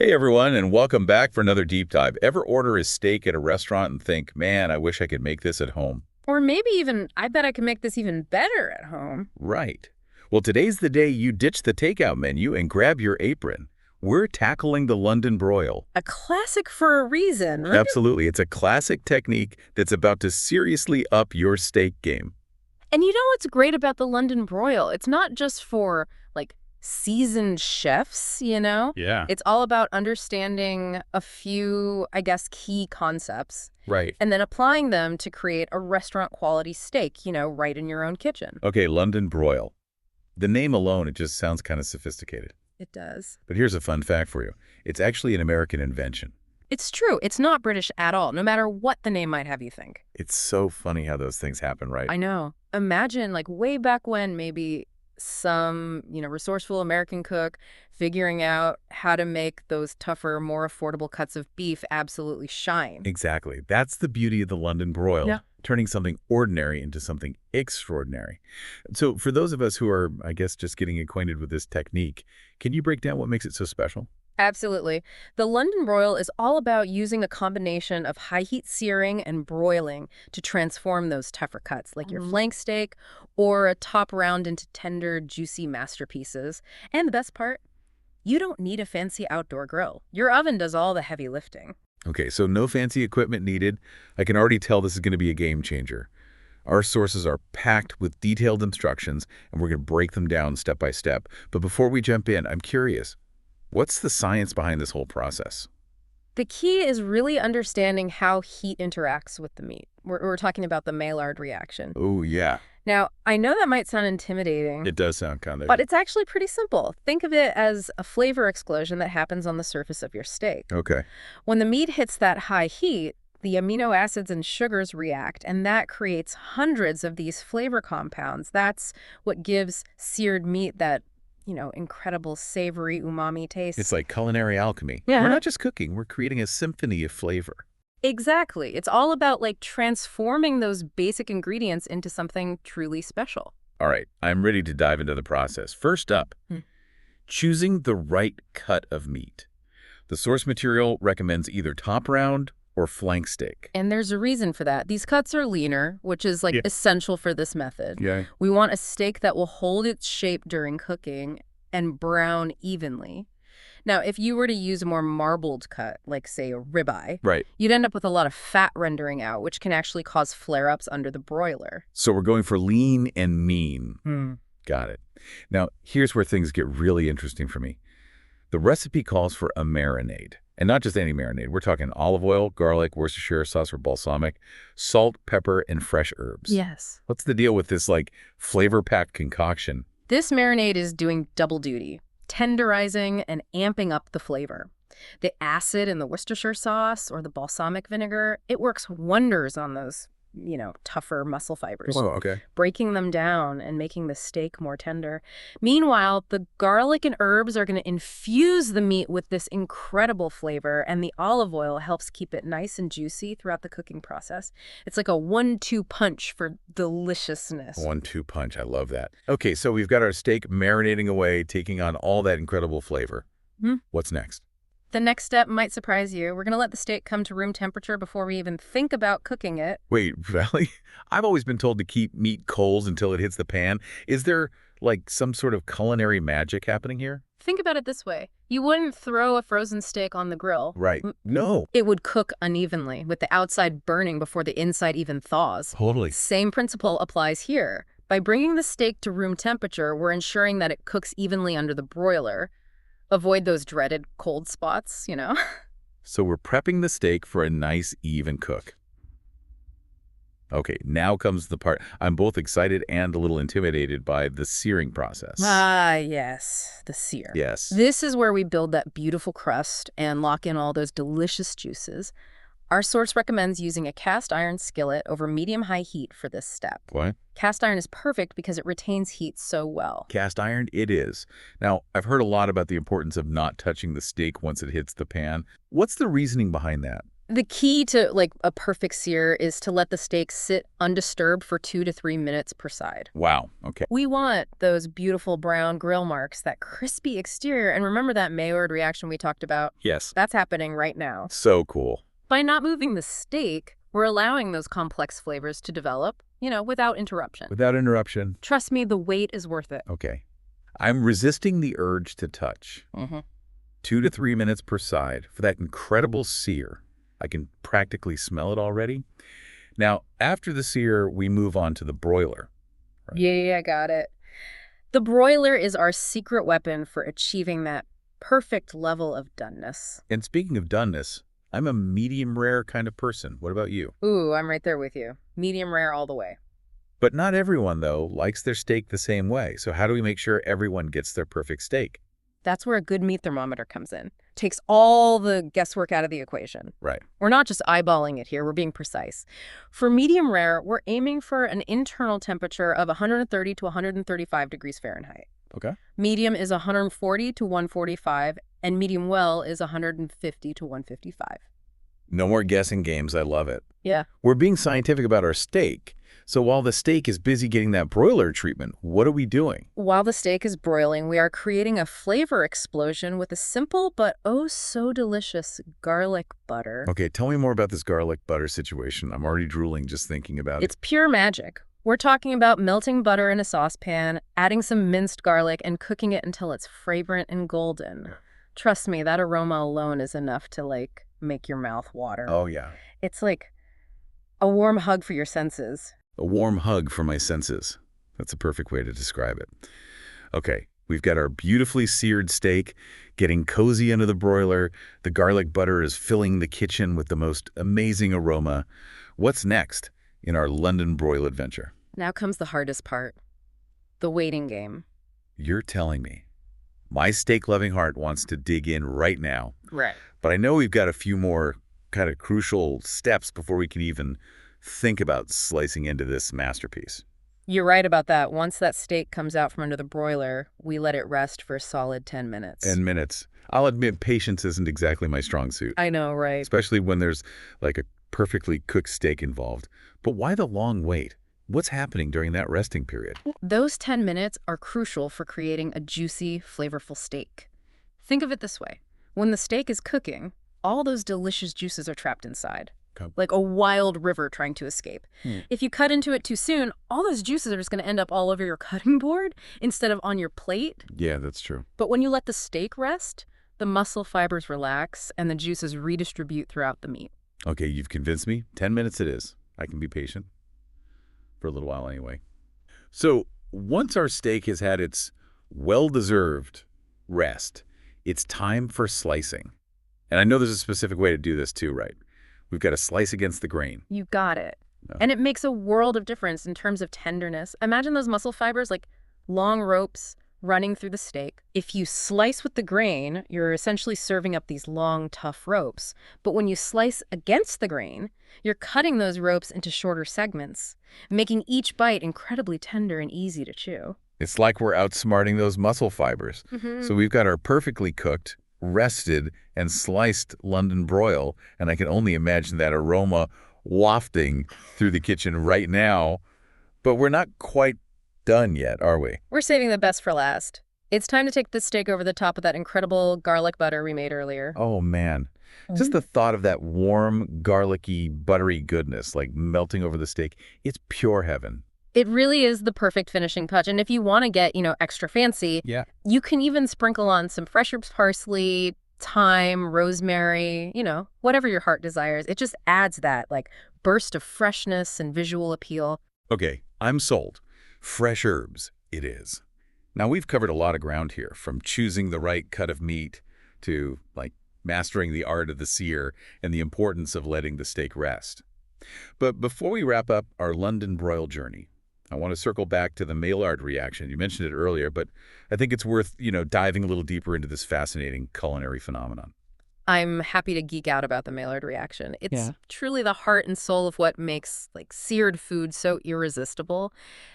Hey everyone, and welcome back for another deep dive. Ever order a steak at a restaurant and think, man, I wish I could make this at home? Or maybe even, I bet I can make this even better at home. Right. Well, today's the day you ditch the takeout menu and grab your apron. We're tackling the London broil. A classic for a reason, right? Absolutely. It's a classic technique that's about to seriously up your steak game. And you know what's great about the London broil? It's not just for, like, seasoned chefs, you know? Yeah. It's all about understanding a few, I guess, key concepts Right. and then applying them to create a restaurant-quality steak, right in your own kitchen. Okay, London broil. The name alone, it just sounds kind of sophisticated. It does. But here's a fun fact for you. It's actually an American invention. It's true. It's not British at all, no matter what the name might have you think. It's so funny how those things happen, right? I know. Imagine, like, way back when, maybe some, resourceful American cook figuring out how to make those tougher, more affordable cuts of beef absolutely shine. Exactly. That's the beauty of the London broil, Yeah. turning something ordinary into something extraordinary. So for those of us who are, I guess, just getting acquainted with this technique, can you break down what makes it so special? Absolutely. The London broil is all about using a combination of high-heat searing and broiling to transform those tougher cuts, like your flank steak or a top round into tender, juicy masterpieces. And the best part, you don't need a fancy outdoor grill. Your oven does all the heavy lifting. Okay, so no fancy equipment needed. I can already tell this is going to be a game changer. Our sources are packed with detailed instructions, and we're going to break them down step by step. But before we jump in, I'm curious. What's the science behind this whole process? The key is really understanding how heat interacts with the meat. We're talking about the Maillard reaction. Oh, yeah. Now, I know that might sound intimidating. It does sound kind of... But it's actually pretty simple. Think of it as a flavor explosion that happens on the surface of your steak. Okay. When the meat hits that high heat, the amino acids and sugars react, and that creates hundreds of these flavor compounds. That's what gives seared meat that, incredible savory umami taste. It's like culinary alchemy. Yeah. We're not just cooking, we're creating a symphony of flavor. Exactly. It's all about, like, transforming those basic ingredients into something truly special. All right, I'm ready to dive into the process. First up, choosing the right cut of meat. The source material recommends either top round or flank steak. And there's a reason for that. These cuts are leaner, which is, like, essential for this method. Yeah. We want a steak that will hold its shape during cooking and brown evenly. Now, if you were to use a more marbled cut, like, say, a ribeye, Right. you'd end up with a lot of fat rendering out, which can actually cause flare-ups under the broiler. So we're going for lean and mean. Got it. Now, here's where things get really interesting for me. The recipe calls for a marinade. And not just any marinade. We're talking olive oil, garlic, Worcestershire sauce or balsamic, salt, pepper, and fresh herbs. Yes. What's the deal with this, like, flavor-packed concoction? This marinade is doing double duty, tenderizing and amping up the flavor. The acid in the Worcestershire sauce or the balsamic vinegar, it works wonders on those, tougher muscle fibers, Oh, okay. breaking them down and making the steak more tender. Meanwhile, the garlic and herbs are going to infuse the meat with this incredible flavor, and the olive oil helps keep it nice and juicy throughout the cooking process. It's like a 1-2 punch for deliciousness. 1-2 punch. I love that. Okay, so we've got our steak marinating away, taking on all that incredible flavor. What's next? The next step might surprise you. We're going to let the steak come to room temperature before we even think about cooking it. Wait, really? I've always been told to keep meat cold until it hits the pan. Is there, like, some sort of culinary magic happening here? Think about it this way. You wouldn't throw a frozen steak on the grill. Right. No. It would cook unevenly, with the outside burning before the inside even thaws. Totally. Same principle applies here. By bringing the steak to room temperature, we're ensuring that it cooks evenly under the broiler. Avoid those dreaded cold spots, So we're prepping the steak for a nice, even cook. Okay, now comes the part I'm both excited and a little intimidated by, the searing process. Ah, yes, the sear. Yes. This is where we build that beautiful crust and lock in all those delicious juices. Our source recommends using a cast iron skillet over medium-high heat for this step. What? Cast iron is perfect because it retains heat so well. Cast iron? It is. Now, I've heard a lot about the importance of not touching the steak once it hits the pan. What's the reasoning behind that? The key to, like, a perfect sear is to let the steak sit undisturbed for 2 to 3 minutes per side. Wow. Okay. We want those beautiful brown grill marks, that crispy exterior, and remember that Maillard reaction we talked about? Yes. That's happening right now. So cool. By not moving the steak, we're allowing those complex flavors to develop, without interruption. Without interruption. Trust me, the wait is worth it. Okay. I'm resisting the urge to touch. 2 to 3 minutes per side for that incredible sear. I can practically smell it already. Now, after the sear, we move on to the broiler. Right? Yeah, I got it. The broiler is our secret weapon for achieving that perfect level of doneness. And speaking of doneness, I'm a medium rare kind of person. What about you? Ooh, I'm right there with you. Medium rare all the way. But not everyone, though, likes their steak the same way. So how do we make sure everyone gets their perfect steak? That's where a good meat thermometer comes in. Takes all the guesswork out of the equation. Right. We're not just eyeballing it here, we're being precise. For medium rare, we're aiming for an internal temperature of 130 to 135 degrees Fahrenheit. Okay. Medium is 140 to 145, and medium well is 150 to 155. No more guessing games. I love it. Yeah. We're being scientific about our steak. So while the steak is busy getting that broiler treatment, what are we doing? While the steak is broiling, we are creating a flavor explosion with a simple but oh so delicious garlic butter. Okay, tell me more about this garlic butter situation. I'm already drooling just thinking about it. It's pure magic. We're talking about melting butter in a saucepan, adding some minced garlic, and cooking it until it's fragrant and golden. Trust me, that aroma alone is enough to, make your mouth water. Oh, yeah. It's like a warm hug for your senses. A warm hug for my senses. That's a perfect way to describe it. Okay, we've got our beautifully seared steak getting cozy under the broiler. The garlic butter is filling the kitchen with the most amazing aroma. What's next in our London Broil adventure? Now comes the hardest part, the waiting game. You're telling me. My steak-loving heart wants to dig in right now. Right. But I know we've got a few more kind of crucial steps before we can even think about slicing into this masterpiece. You're right about that. Once that steak comes out from under the broiler, we let it rest for a solid 10 minutes. 10 minutes. I'll admit patience isn't exactly my strong suit. I know, right? Especially when there's like a perfectly cooked steak involved. But why the long wait? What's happening during that resting period? Those 10 minutes are crucial for creating a juicy, flavorful steak. Think of it this way. When the steak is cooking, all those delicious juices are trapped inside. Okay. Like a wild river trying to escape. If you cut into it too soon, all those juices are just going to end up all over your cutting board instead of on your plate. Yeah, that's true. But when you let the steak rest, the muscle fibers relax and the juices redistribute throughout the meat. Okay, you've convinced me. 10 minutes it is. I can be patient. For a little while anyway. So once our steak has had its well-deserved rest, it's time for slicing. And I know there's a specific way to do this too, right? We've got to slice against the grain. You got it. No. And it makes a world of difference in terms of tenderness. Imagine those muscle fibers like long ropes running through the steak. If you slice with the grain, you're essentially serving up these long, tough ropes. But when you slice against the grain, you're cutting those ropes into shorter segments, making each bite incredibly tender and easy to chew. It's like we're outsmarting those muscle fibers. So we've got our perfectly cooked, rested, and sliced London broil, and I can only imagine that aroma wafting through the kitchen right now. But we're not quite done yet, are we? We're saving the best for last. It's time to take the steak over the top of that incredible garlic butter we made earlier. Oh, man. Just the thought of that warm, garlicky, buttery goodness, like melting over the steak, it's pure heaven. It really is the perfect finishing touch. And if you want to get, extra fancy, you can even sprinkle on some fresh herbs, parsley, thyme, rosemary, whatever your heart desires. It just adds that, burst of freshness and visual appeal. Okay, I'm sold. Fresh herbs, it is. Now, we've covered a lot of ground here, from choosing the right cut of meat to, mastering the art of the sear and the importance of letting the steak rest. But before we wrap up our London broil journey, I want to circle back to the Maillard reaction. You mentioned it earlier, but I think it's worth, diving a little deeper into this fascinating culinary phenomenon. I'm happy to geek out about the Maillard reaction. It's Yeah. truly the heart and soul of what makes seared food so irresistible.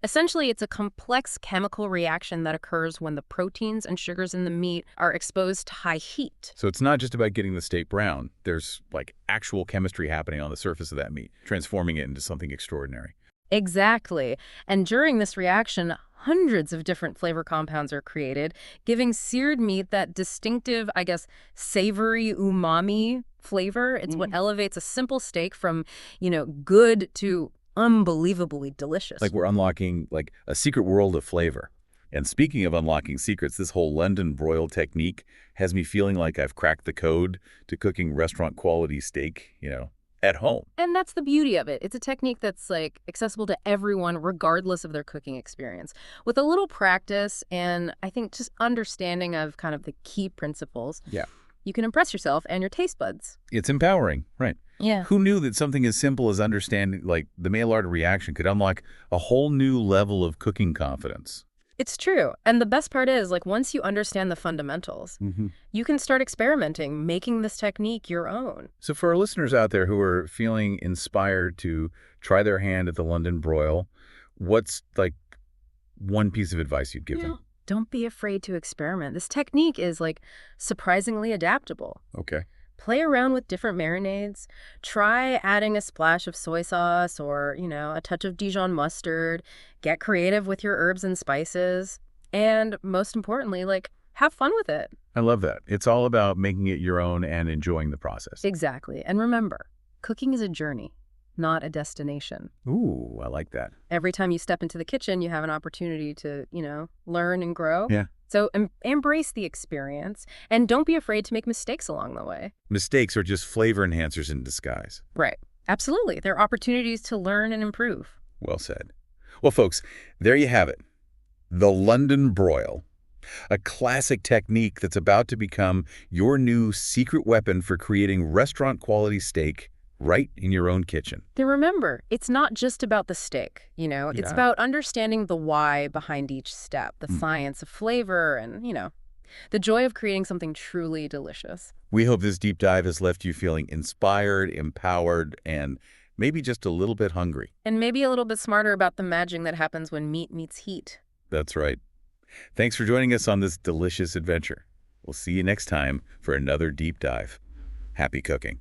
Essentially, it's a complex chemical reaction that occurs when the proteins and sugars in the meat are exposed to high heat. So it's not just about getting the steak brown. There's actual chemistry happening on the surface of that meat, transforming it into something extraordinary. Exactly. And during this reaction, hundreds of different flavor compounds are created, giving seared meat that distinctive, I guess, savory umami flavor. It's what elevates a simple steak from, good to unbelievably delicious. Like we're unlocking a secret world of flavor. And speaking of unlocking secrets, this whole London broil technique has me feeling like I've cracked the code to cooking restaurant quality steak, at home. And that's the beauty of it. It's a technique that's accessible to everyone regardless of their cooking experience. With a little practice and I think just understanding of kind of the key principles, Yeah. you can impress yourself and your taste buds. It's empowering, right? Yeah. Who knew that something as simple as understanding the Maillard reaction could unlock a whole new level of cooking confidence? It's true. And the best part is, once you understand the fundamentals, you can start experimenting, making this technique your own. So for our listeners out there who are feeling inspired to try their hand at the London broil, what's one piece of advice you'd give them? Don't be afraid to experiment. This technique is surprisingly adaptable. Okay. Play around with different marinades. Try adding a splash of soy sauce or, a touch of Dijon mustard. Get creative with your herbs and spices. And most importantly, have fun with it. I love that. It's all about making it your own and enjoying the process. Exactly. And remember, cooking is a journey, not a destination. Ooh, I like that. Every time you step into the kitchen, you have an opportunity to, learn and grow. Yeah. So embrace the experience and don't be afraid to make mistakes along the way. Mistakes are just flavor enhancers in disguise. Right. Absolutely. They're opportunities to learn and improve. Well said. Well, folks, there you have it. The London broil. A classic technique that's about to become your new secret weapon for creating restaurant-quality steak right in your own kitchen. Then remember, it's not just about the steak, It's about understanding the why behind each step, the science of flavor, and, the joy of creating something truly delicious. We hope this deep dive has left you feeling inspired, empowered, and maybe just a little bit hungry. And maybe a little bit smarter about the magic that happens when meat meets heat. That's right. Thanks for joining us on this delicious adventure. We'll see you next time for another deep dive. Happy cooking.